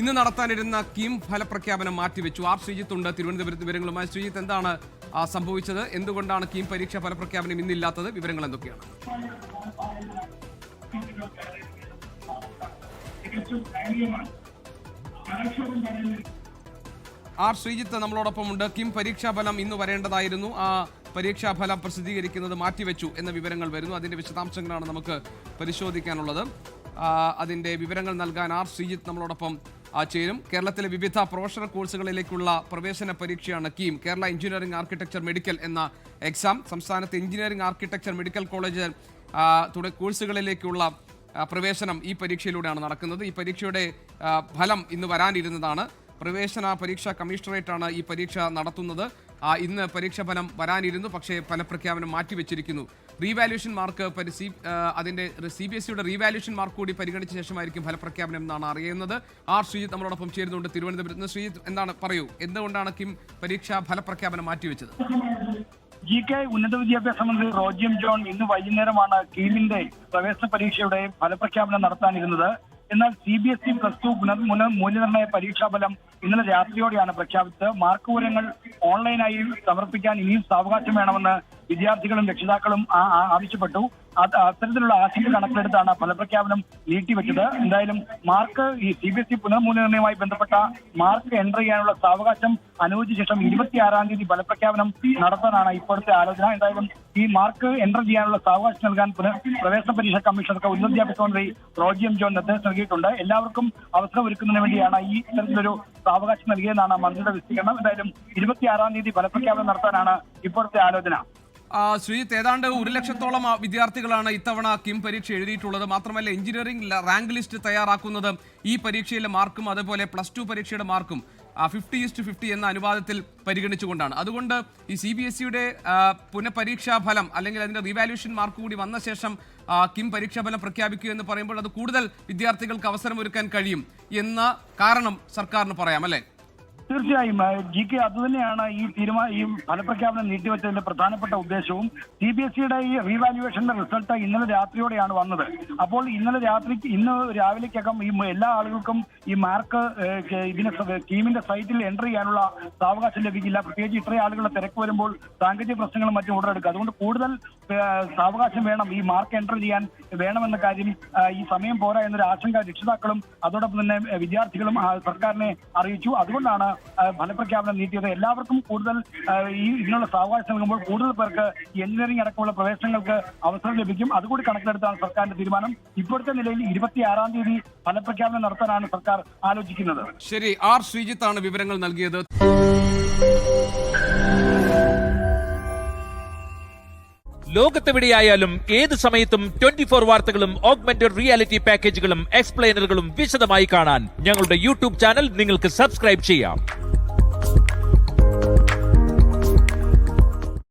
ഇന്ന് നടത്താനിരുന്ന കീം ഫലപ്രഖ്യാപനം മാറ്റിവെച്ചു. ആർ ശ്രീജിത്ത് ഉണ്ട് തിരുവനന്തപുരത്ത് വിവരങ്ങളുമായി. ശ്രീജിത്ത്, എന്താണ് സംഭവിച്ചത്? എന്തുകൊണ്ടാണ് കീം പരീക്ഷാ ഫലപ്രഖ്യാപനം ഇന്നില്ലാത്തത്? വിവരങ്ങൾ എന്തൊക്കെയാണ്? ആർ ശ്രീജിത്ത് നമ്മളോടൊപ്പം ഉണ്ട്. കീം പരീക്ഷാഫലം ഇന്ന് വരേണ്ടതായിരുന്നു. ആ പരീക്ഷാഫലം പ്രസിദ്ധീകരിക്കുന്നത് മാറ്റിവെച്ചു എന്ന വിവരങ്ങൾ വരുന്നു. അതിന്റെ വിശദാംശങ്ങളാണ് നമുക്ക് പരിശോധിക്കാനുള്ളത്. അതിന്റെ വിവരങ്ങൾ നൽകാൻ ആർ ശ്രീജിത്ത് നമ്മളോടൊപ്പം ചേരും. കേരളത്തിലെ വിവിധ പ്രൊഫഷണൽ കോഴ്സുകളിലേക്കുള്ള പ്രവേശന പരീക്ഷയാണ് KEAM. Kerala engineering architecture medical എന്ന എക്സാം. സംസ്ഥാനത്ത് എഞ്ചിനീയറിംഗ് ആർക്കിടെക്ചർ മെഡിക്കൽ കോളേജ് കോഴ്സുകളിലേക്കുള്ള പ്രവേശനം ഈ പരീക്ഷയിലൂടെയാണ് നടക്കുന്നത്. ഈ പരീക്ഷയുടെ ഫലം ഇന്ന് വരാനിരുന്നതാണ്. പ്രവേശന പരീക്ഷാ കമ്മീഷണറേറ്റാണ് ഈ പരീക്ഷ നടത്തുന്നത്. ഇന്ന് പരീക്ഷാ ഫലം വരാനിരുന്നു, പക്ഷേ ഫലപ്രഖ്യാപനം മാറ്റിവെച്ചിരിക്കുന്നു. റീവാല്യൂഷൻ മാർക്ക് അതിന്റെ CBSEയുടെ റീവാല്യൂഷൻ മാർക്ക് കൂടി പരിഗണിച്ച ശേഷമായിരിക്കും ഫലപ്രഖ്യാപനം എന്നാണ് അറിയുന്നത്. ആർ ശ്രീജിത്ത് നമ്മളോടൊപ്പം ചേരുന്നുണ്ട് തിരുവനന്തപുരത്ത്. ശ്രീജിത്ത്, എന്താണ് പറയൂ, എന്തുകൊണ്ടാണ് കീം പരീക്ഷാ ഫലപ്രഖ്യാപനം മാറ്റിവെച്ചത്? GK ഉന്നത വിദ്യാഭ്യാസ മന്ത്രി റോജി എം ജോൺ ഇന്ന് വൈകുന്നേരമാണ് കീമിന്റെ പ്രവേശന പരീക്ഷയുടെ ഫലപ്രഖ്യാപനം നടത്താനിരുന്നത്. എന്നാൽ CBSE +2 മൂല്യനിർണ്ണയ പരീക്ഷാഫലം ഇന്നലെ രാത്രിയോടെയാണ് പ്രഖ്യാപിച്ചത്. മാർക്ക് വിവരങ്ങൾ ഓൺലൈനായി സമർപ്പിക്കാൻ ഇനിയും സാവകാശം വേണമെന്ന് വിദ്യാർത്ഥികളും രക്ഷിതാക്കളും ആവശ്യപ്പെട്ടു. അത്തരത്തിലുള്ള ആശങ്ക കണക്കിലെടുത്താണ് ഫലപ്രഖ്യാപനം നീട്ടിവെച്ചത്. എന്തായാലും മാർക്ക് ഈ CBSE പുനർമൂല്യനിർണ്ണയവുമായി ബന്ധപ്പെട്ട മാർക്ക് എൻട്രി ചെയ്യാനുള്ള സാവകാശം അനുവദിച്ച ശേഷം 26-ാം തീയതി ഫലപ്രഖ്യാപനം നടത്താനാണ് ഇപ്പോഴത്തെ ആലോചന. എന്തായാലും ഈ മാർക്ക് എൻട്രി ചെയ്യാനുള്ള സാവകാശം നൽകാൻ പ്രവേശന പരീക്ഷാ കമ്മീഷണർക്ക് ഉന്നത വിദ്യാഭ്യാസ മന്ത്രി റോജി എം ജോൺ നിർദ്ദേശം നൽകിയിട്ടുണ്ട്. എല്ലാവർക്കും അവസരം ഒരുക്കുന്നതിന് വേണ്ടിയാണ് ഈ ഇത്തരത്തിലൊരു സാവകാശം നൽകിയതെന്നാണ് മന്ത്രിയുടെ വിശദീകരണം. എന്തായാലും 26-ാം തീയതി ഫലപ്രഖ്യാപനം നടത്താനാണ് ഇപ്പോഴത്തെ ആലോചന. ശ്രീജിത്ത്, ഏതാണ്ട് 1,00,000-ഓളം വിദ്യാർത്ഥികളാണ് ഇത്തവണ കീം പരീക്ഷ എഴുതിയിട്ടുള്ളത്. മാത്രമല്ല, എഞ്ചിനീയറിംഗ് റാങ്ക് ലിസ്റ്റ് തയ്യാറാക്കുന്നത് ഈ പരീക്ഷയിലെ മാർക്കും അതുപോലെ +2 പരീക്ഷയുടെ മാർക്കും 50:50 എന്ന അനുപാതത്തിൽ പരിഗണിച്ചുകൊണ്ടാണ്. അതുകൊണ്ട് ഈ CBSEയുടെ പുനഃപരീക്ഷാ ഫലം അല്ലെങ്കിൽ അതിന്റെ റീവാല്യൂഷൻ മാർക്ക് കൂടി വന്ന ശേഷം കീം പരീക്ഷാഫലം പ്രഖ്യാപിക്കുക എന്ന് പറയുമ്പോൾ അത് കൂടുതൽ വിദ്യാർത്ഥികൾക്ക് അവസരമൊരുക്കാൻ കഴിയും എന്ന കാരണം സർക്കാരിന് പറയാം, അല്ലേ? തീർച്ചയായും GK അതുതന്നെയാണ് ഈ ഫലപ്രഖ്യാപനം നീട്ടിവെച്ചതിന്റെ പ്രധാനപ്പെട്ട ഉദ്ദേശവും. CBSEയുടെ ഈ റീവാലുവേഷന്റെ റിസൾട്ട് ഇന്നലെ രാത്രിയോടെയാണ് വന്നത്. അപ്പോൾ ഇന്ന് രാവിലേക്കകം ഈ എല്ലാ ആളുകൾക്കും ഈ മാർക്ക് കീമിന്റെ സൈറ്റിൽ എൻട്രി ചെയ്യാനുള്ള സാവകാശം ലഭിക്കില്ല. പ്രത്യേകിച്ച് ഇത്രയും ആളുകളുടെ തിരക്ക് വരുമ്പോൾ സാങ്കേതിക പ്രശ്നങ്ങളും മറ്റും ഉടലെടുക്കുക. അതുകൊണ്ട് കൂടുതൽ സാവകാശം വേണം, ഈ മാർക്ക് എൻട്രി ചെയ്യാൻ വേണമെന്ന കാര്യം ഈ സമയം പോരാ എന്നൊരു ആശങ്ക രക്ഷിതാക്കളും അതോടൊപ്പം തന്നെ വിദ്യാർത്ഥികളും സർക്കാരിനെ അറിയിച്ചു. അതുകൊണ്ടാണ് ഫലപ്രഖ്യാപനം നീട്ടിയത്. എല്ലാവർക്കും കൂടുതൽ ഇതിനുള്ള സാവകാശം നൽകുമ്പോൾ കൂടുതൽ പേർക്ക് എഞ്ചിനീയറിംഗ് അടക്കമുള്ള പ്രവേശനങ്ങൾക്ക് അവസരം ലഭിക്കും. അതുകൂടി കണക്കിലെടുത്താണ് സർക്കാരിന്റെ തീരുമാനം. ഇപ്പോഴത്തെ നിലയിൽ 26-ാം തീയതി ഫലപ്രഖ്യാപനം നടത്താനാണ് സർക്കാർ ആലോചിക്കുന്നത്. ശരി, ആർ ശ്രീജിത്താണ് വിവരങ്ങൾ നൽകിയത്. ലോകത്തെവിടെയായാലും ഏത് സമയത്തും 24 വാർത്തകളും ഓഗ്മെന്റഡ് റിയാലിറ്റി പാക്കേജുകളും എക്സ്പ്ലെയിനറുകളും വിശദമായി കാണാൻ ഞങ്ങളുടെ YouTube ചാനൽ നിങ്ങൾക്ക് സബ്സ്ക്രൈബ് ചെയ്യാം.